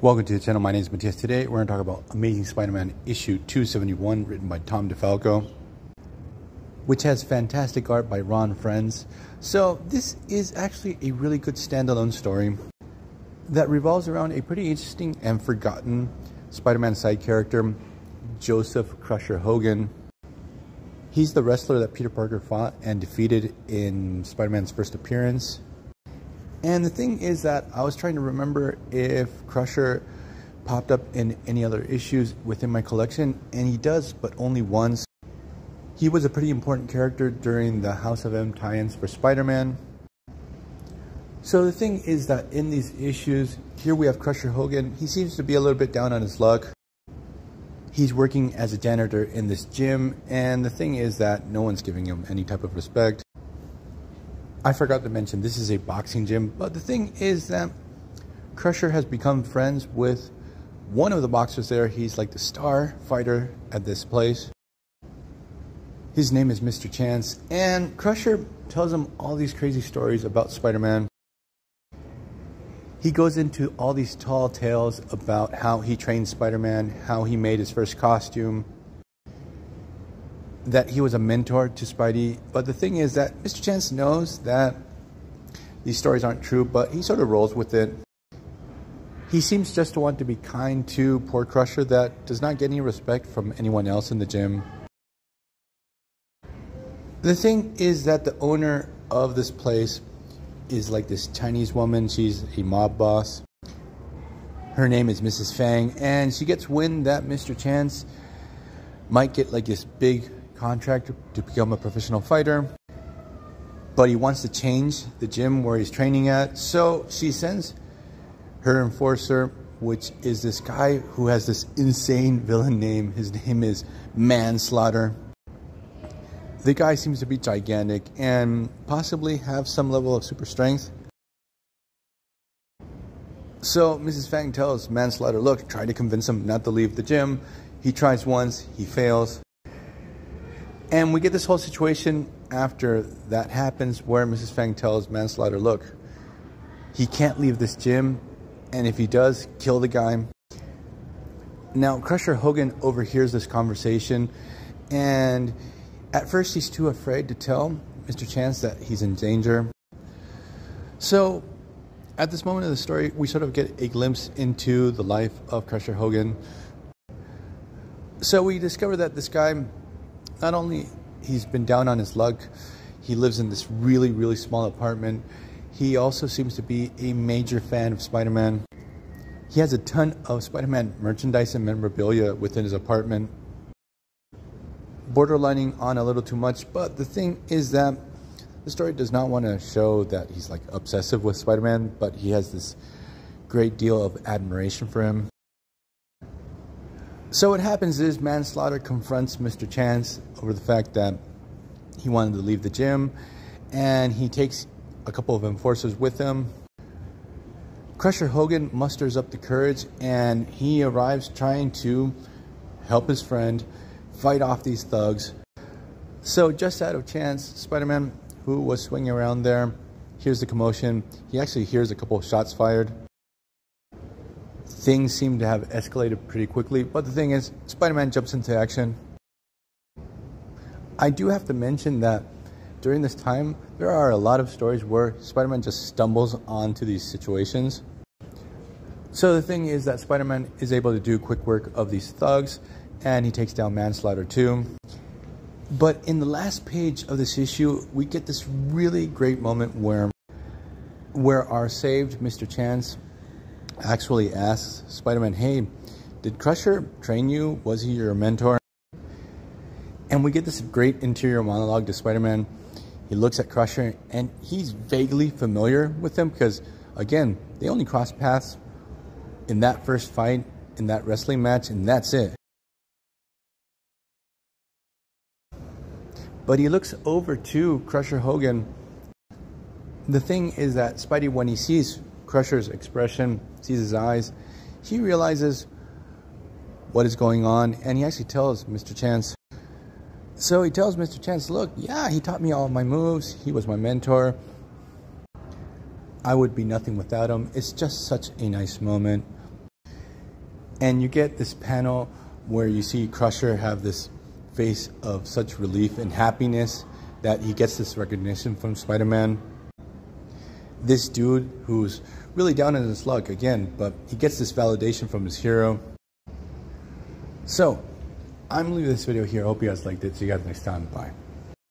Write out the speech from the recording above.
Welcome to the channel. My name is Matthias. Today we're going to talk about Amazing Spider-Man issue 271, written by Tom DeFalco, which has fantastic art by Ron Frenz. So this is actually a really good standalone story that revolves around a pretty interesting and forgotten Spider-Man side character, Joseph Crusher Hogan. He's the wrestler that Peter Parker fought and defeated in Spider-Man's first appearance. And the thing is that I was trying to remember if Crusher popped up in any other issues within my collection, and he does, but only once. He was a pretty important character during the House of M tie-ins for Spider-Man. So the thing is that in these issues, here we have Crusher Hogan. He seems to be a little bit down on his luck. He's working as a janitor in this gym, and the thing is that no one's giving him any type of respect. I forgot to mention this is a boxing gym, but the thing is that Crusher has become friends with one of the boxers there. He's like the star fighter at this place. His name is Mr. Chance, and Crusher tells him all these crazy stories about Spider-Man. He goes into all these tall tales about how he trained Spider-Man, how he made his first costume, that he was a mentor to Spidey. But the thing is that Mr. Chance knows that these stories aren't true, but he sort of rolls with it. He seems just to want to be kind to poor Crusher that does not get any respect from anyone else in the gym. The thing is that the owner of this place is like this Chinese woman. She's a mob boss. Her name is Mrs. Fang, and she gets wind that Mr. Chance might get like this big contract to become a professional fighter, but he wants to change the gym where he's training at. So she sends her enforcer, which is this guy who has this insane villain name. His name is Manslaughter. The guy seems to be gigantic and possibly have some level of super strength. So Mrs. Fang tells Manslaughter, look, try to convince him not to leave the gym. He tries once, he fails. And we get this whole situation after that happens where Mrs. Fang tells Manslaughter, look, he can't leave this gym, and if he does, kill the guy. Now, Crusher Hogan overhears this conversation, and at first he's too afraid to tell Mr. Chance that he's in danger. So, at this moment of the story, we sort of get a glimpse into the life of Crusher Hogan. So we discover that this guy, not only he's been down on his luck, he lives in this really, really small apartment. He also seems to be a major fan of Spider-Man. He has a ton of Spider-Man merchandise and memorabilia within his apartment. Borderlining on a little too much, but the thing is that the story does not want to show that he's like obsessive with Spider-Man, but he has this great deal of admiration for him. So what happens is Manslaughter confronts Mr. Chance over the fact that he wanted to leave the gym, and he takes a couple of enforcers with him. Crusher Hogan musters up the courage, and he arrives trying to help his friend fight off these thugs. So just out of chance, Spider-Man, who was swinging around there, hears the commotion. He actually hears a couple of shots fired. Things seem to have escalated pretty quickly, but the thing is, Spider-Man jumps into action. I do have to mention that during this time, there are a lot of stories where Spider-Man just stumbles onto these situations. So the thing is that Spider-Man is able to do quick work of these thugs, and he takes down Manslaughter too. But in the last page of this issue, we get this really great moment where our saved Mr. Chance actually asks Spider-Man, hey, did Crusher train you? Was he your mentor? And we get this great interior monologue to Spider-Man. He looks at Crusher, and he's vaguely familiar with him because, again, they only crossed paths in that first fight, in that wrestling match, and that's it. But he looks over to Crusher Hogan. The thing is that Spidey, when he sees Crusher's expression, sees his eyes, he realizes what is going on, and he actually tells Mr. Chance. So he tells Mr. Chance, look, yeah, he taught me all my moves. He was my mentor. I would be nothing without him. It's just such a nice moment. And you get this panel where you see Crusher have this face of such relief and happiness that he gets this recognition from Spider-Man. This dude who's really down in his luck again, but he gets this validation from his hero. So, I'm leaving this video here. I hope you guys liked it. See you guys next time. Bye.